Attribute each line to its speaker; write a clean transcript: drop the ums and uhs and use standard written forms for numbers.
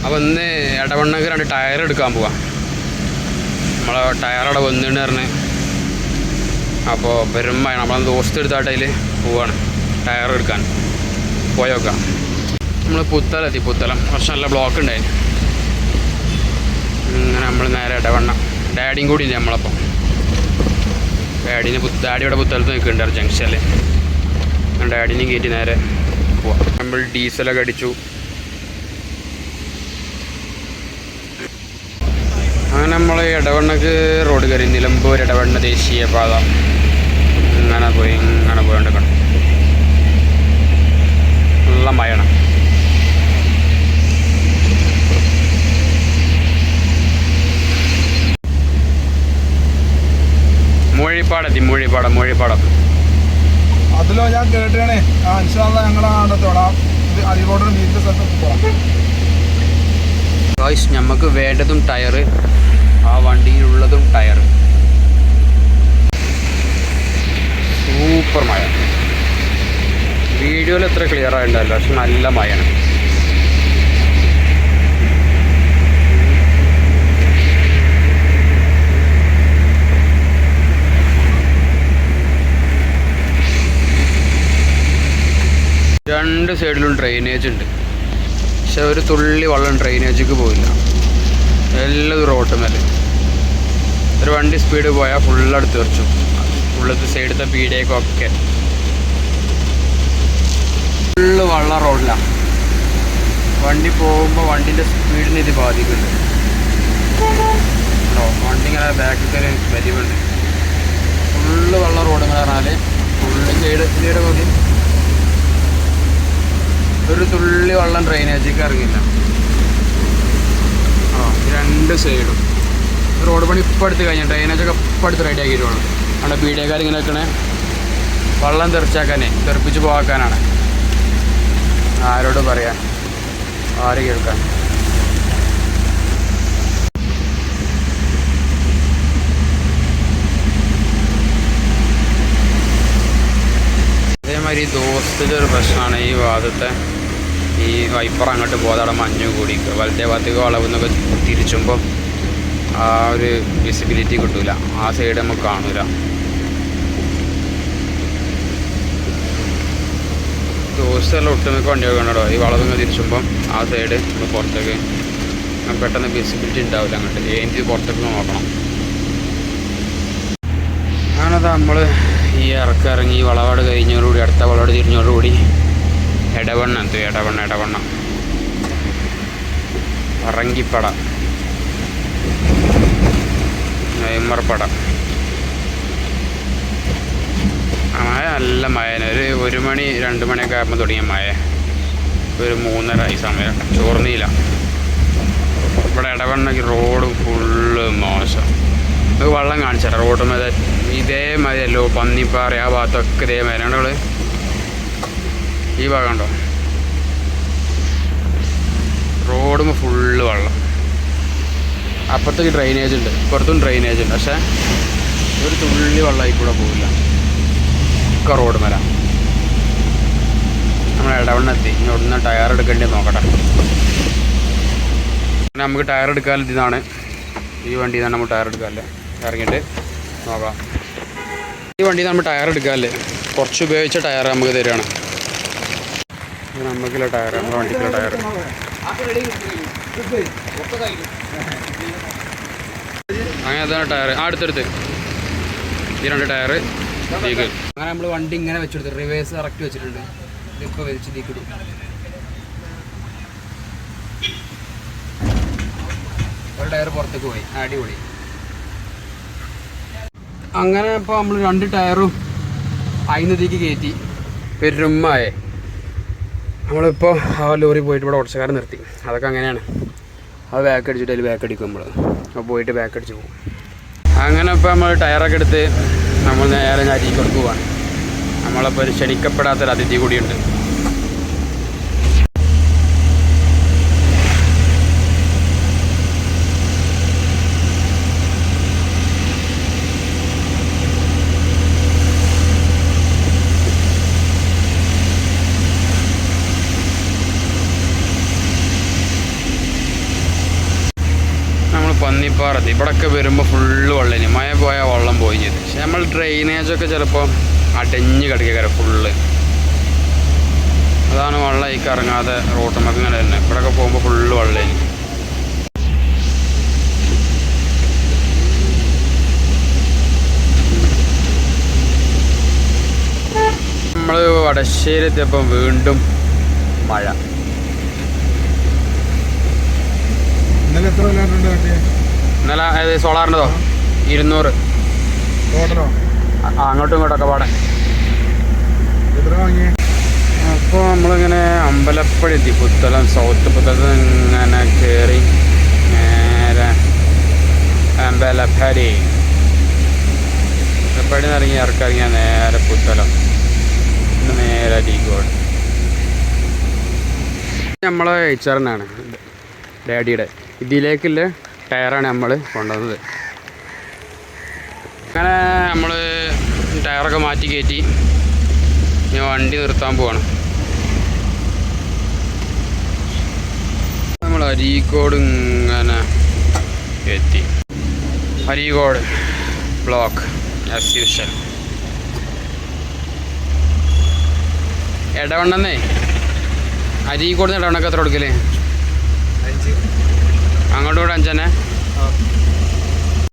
Speaker 1: അപ്പോൾ ഇന്ന് ഇടവണ്ണക്ക് 2 ടയർ എടുക്കാൻ പോവാം. നമ്മളെ ടയറവിടെ വന്നിട്ട് പറഞ്ഞ് അപ്പോൾ വരുമ്പോൾ നമ്മളെ ദോസ്ത് എടുത്തായിട്ട് അതിൽ പോവാണ് ടയർ എടുക്കാൻ. പോയോക്കാം. നമ്മൾ പുത്തലെത്തി. പുത്തലം കുറച്ച് നല്ല ബ്ലോക്ക് ഉണ്ടായിരുന്നു. ഇങ്ങനെ നമ്മൾ നേരെ ഇടവണ്ണ ഡാഡിയും കൂടി ഇല്ല നമ്മളപ്പം. ഡാഡി ഇവിടെ പുത്തലത്ത് നിൽക്കുന്നുണ്ട് ജംഗ്ഷനിൽ. ഡാഡിനെയും കയറ്റി നേരെ പോവാം. നമ്മൾ ഡീസലൊക്കെ അടിച്ചു. അങ്ങനെ നമ്മൾ ഇടവണ്ണക്ക് റോഡ് കയറി. നിലമ്പൂർ ഇടവണ്ണ ദേശീയപാത ഇങ്ങനെ പോയോണ്ട് കണ്ടു. നല്ല മഴയാണ്. മൂഴിപ്പാടം
Speaker 2: അതിലോ ഞാൻ കേട്ടാണ്.
Speaker 1: നമുക്ക് വേണ്ടതും ടയറ്, ആ വണ്ടിയിലുള്ളതും ടയറ്. സൂപ്പർ മഴ. വീഡിയോയിൽ എത്ര ക്ലിയർ ആയിട്ടുണ്ടല്ലോ, പക്ഷെ നല്ല മഴയാണ്. രണ്ട് സൈഡിലും ഡ്രെയിനേജ് ഉണ്ട്. പക്ഷെ ഒരു തുള്ളി വെള്ളം ഡ്രെയിനേജിക്ക് പോയില്ല. എല്ലാം റോട്ട് മേലെ. ഒരു വണ്ടി സ്പീഡ് പോയാൽ ഫുള്ളടുത്ത് തെറിച്ചു. ഫുള്ളത്തെ സൈഡത്തെ പീടിയേക്കൊക്കെ ഫുള്ള് വെള്ളം റോഡിലാണ്. വണ്ടി പോകുമ്പോൾ വണ്ടിൻ്റെ സ്പീഡിന് ഇത് ബാധിക്കുന്നുണ്ട്. വണ്ടി ഇങ്ങനെ ബാക്കിൽ വലിവുണ്ട്. ഫുള്ള് വെള്ളം റോഡ് എന്ന് പറഞ്ഞാൽ ഫുള്ള് സൈഡ് മതി. ഒരു തുള്ളി വെള്ളം ഡ്രെയിനേജിലേക്ക് ഇറങ്ങില്ല. രണ്ട് സൈഡും റോഡ് പണി ഇപ്പം എടുത്ത് കഴിഞ്ഞാൽ ഡ്രെയിനേജൊക്കെ ഇപ്പം എടുത്ത് റെഡി ആക്കിയിട്ട് വേണം. അവിടെ പീഡിയക്കാർ ഇങ്ങനെ വെക്കണേ വെള്ളം തെറിച്ചാക്കാനേ, തെറിപ്പിച്ച് പോകാനാണ്. ആരോട് പറയാൻ, ആര് കേൾക്കാൻ. അതേമാതിരി ദോസ്തിൻ്റെ ഒരു പ്രശ്നമാണ് ഈ ഭാഗത്തെ. ഈ വൈപ്പർ അങ്ങോട്ട് പോകാതെ അവിടെ മഞ്ഞ് കൂടി വലത്തെ ഭാഗത്തേക്ക് വളവുന്നൊക്കെ തിരിച്ചുമ്പോൾ ആ ഒരു വിസിബിലിറ്റി കിട്ടില്ല. ആ സൈഡ് നമുക്ക് കാണില്ല. ദോസ്തെല്ലാം ഒട്ടുമിക്ക വണ്ടിയൊക്കെ കണ്ടോ ഈ വളവങ്ങ് തിരിച്ചുമ്പം ആ സൈഡ് നമ്മൾ പുറത്തേക്ക് പെട്ടെന്ന് വിസിബിലിറ്റി ഉണ്ടാവില്ല. അങ്ങോട്ട് ഏന്തി പുറത്തേക്ക് നോക്കണം. അങ്ങനത് നമ്മൾ ഈ ഇറങ്ങി ഈ വളവാട് കഴിഞ്ഞോടുകൂടി അടുത്ത വളവാട് തിരിഞ്ഞോടുകൂടി ഇടവണ്ണ പറങ്കിപ്പട, നെയ്മർപ്പട. മഴ നല്ല മഴ. ഒരു മണി 2 മണിയൊക്കെ ആകുമ്പോൾ തുടങ്ങിയ മഴ. ഒരു 3:30 ആയി സമയം. ചോർന്നില്ല. ഇവിടെ ഇടവണ്ണയ്ക്ക് റോഡ് ഫുള്ള് മോശം. നമുക്ക് വെള്ളം കാണിച്ചാൽ റോഡ് മേലെ ഇതേമാതിരിയല്ലോ പന്നിപ്പാറ ആ ഭാഗത്തൊക്കെ ഇതേമാതിരി നമ്മൾ ഈ ഭാഗം ഉണ്ടോ റോഡുമ്പോൾ ഫുള്ള് വെള്ളം. അപ്പുറത്തേക്ക് ഡ്രെയിനേജ് ഉണ്ട്, ഇപ്പുറത്തും ഡ്രെയിനേജ് ഉണ്ട്. പക്ഷേ ഒരു തുള്ളി വെള്ളമായി കൂടെ പോവില്ല. ഒക്കെ റോഡ് മേല. നമ്മൾ ഇടവണ്ണെത്തി. ഇവിടുന്ന് ടയർ എടുക്കേണ്ടി നോക്കട്ടെ. നമുക്ക് ടയർ എടുക്കാൻ ഇതാണ്. ഈ വണ്ടിയിൽ നിന്നാണ് നമ്മൾ ടയർ എടുക്കാമല്ലേ. ഇറങ്ങിയിട്ട് നോക്കാം. ഈ വണ്ടിയിൽ നമ്മൾ ടയർ എടുക്കാമല്ലേ. കുറച്ച് ഉപയോഗിച്ച ടയർ നമുക്ക് തരികയാണ്. നമുക്കുള്ള ടയർ, നമ്മുടെ വണ്ടിക്കുള്ള ടയർ. അങ്ങനെ അതാണ് ടയർ. അടുത്തടുത്ത് ഈ 2 ടയർ ഇതിലേക്ക്. അങ്ങനെ നമ്മൾ വണ്ടി ഇങ്ങനെ വെച്ചെടുത്ത് റിവേഴ്സ് കറക്റ്റ് വെച്ചിട്ടുണ്ട്. ഇതിപ്പോൾ വലിച്ച് ഇതിക്കിടും. ഒരു ടയർ പുറത്തേക്ക് പോയി. അടിപൊളി. അങ്ങനെ ഇപ്പോൾ നമ്മൾ 2 ടയറും അതിനതിലേക്ക് കയറ്റി പെരുമ്മായേ. നമ്മളിപ്പോൾ ആ ലോറി പോയിട്ട് ഇവിടെ ഓട്ടോക്കാരൻ നിർത്തി. അതൊക്കെ അങ്ങനെയാണ്. അത് ബാക്ക് അടിച്ചിട്ട് അതിൽ ബാക്ക് അടിക്കും നമ്മൾ. അപ്പോൾ പോയിട്ട് ബാക്ക് അടിച്ച് പോകും. അങ്ങനെ ഇപ്പോൾ നമ്മൾ ടയറൊക്കെ എടുത്ത് നമ്മൾ നേരെ അരീക്കോട് പോവാണ്. നമ്മളപ്പോൾ ഒരു ക്ഷണിക്കപ്പെടാത്തൊരു അതിഥി കൂടിയുണ്ട്. പന്നിപ്പാറത്ത് ഇവിടെയൊക്കെ വരുമ്പോൾ ഫുള്ള് വെള്ളം മഴ പോയാൽ വെള്ളം പോയി ചെയ്ത്. പക്ഷെ നമ്മൾ ഡ്രെയിനേജൊക്കെ ചിലപ്പോൾ അടഞ്ഞ് കിടക്കുക ഫുള്ള്. അതാണ് വെള്ളം അതിലേക്ക് ഇറങ്ങാതെ റോട്ടുമ്മക്ക് ഇങ്ങനെ തന്നെ. ഇവിടെയൊക്കെ പോകുമ്പോൾ ഫുള്ള് വെള്ളം. നമ്മൾ വടശ്ശേരി എത്തിയപ്പം വീണ്ടും മഴ.
Speaker 2: ഇന്നലെ എത്ര വിലയുണ്ട് വണ്ടി?
Speaker 1: ഇന്നലെ അത് സോളാറിൻ്റെതോ 200.
Speaker 2: ടോട്ടലോ?
Speaker 1: അങ്ങോട്ടും ഇങ്ങോട്ടൊക്കെ പാടെ.
Speaker 2: എത്ര വാങ്ങിയേ?
Speaker 1: അപ്പോൾ നമ്മളിങ്ങനെ അമ്പലപ്പടി എത്തി. പുത്തലം സൗത്ത് പുത്തലത്ത് ഇങ്ങനെ കയറി നേരെ അമ്പലപ്പടി നിന്ന് ഇറങ്ങിയാൽ നേരെ പുത്തലം, നേരെ അരീക്കോട്. നമ്മളെ HR-നാണ് ഡാഡിയുടെ. ഇതിലേക്കുള്ള ടയറാണ് നമ്മൾ കൊണ്ടുവന്നത്. അങ്ങനെ നമ്മൾ ടയറൊക്കെ മാറ്റി കയറ്റി ഞാൻ വണ്ടി നിർത്താൻ പോവാണ്. നമ്മൾ അരീക്കോട് ഇങ്ങനെ എത്തി. Areekode block as usual. ഇടവണ്ണന്നേ അരീക്കോട് നിന്ന് ഇടവണ്ണക്ക് എത്ര കൊടുക്കല്?
Speaker 2: 5.
Speaker 1: അങ്ങോട്ടും കൂടെ 5 തന്നെ.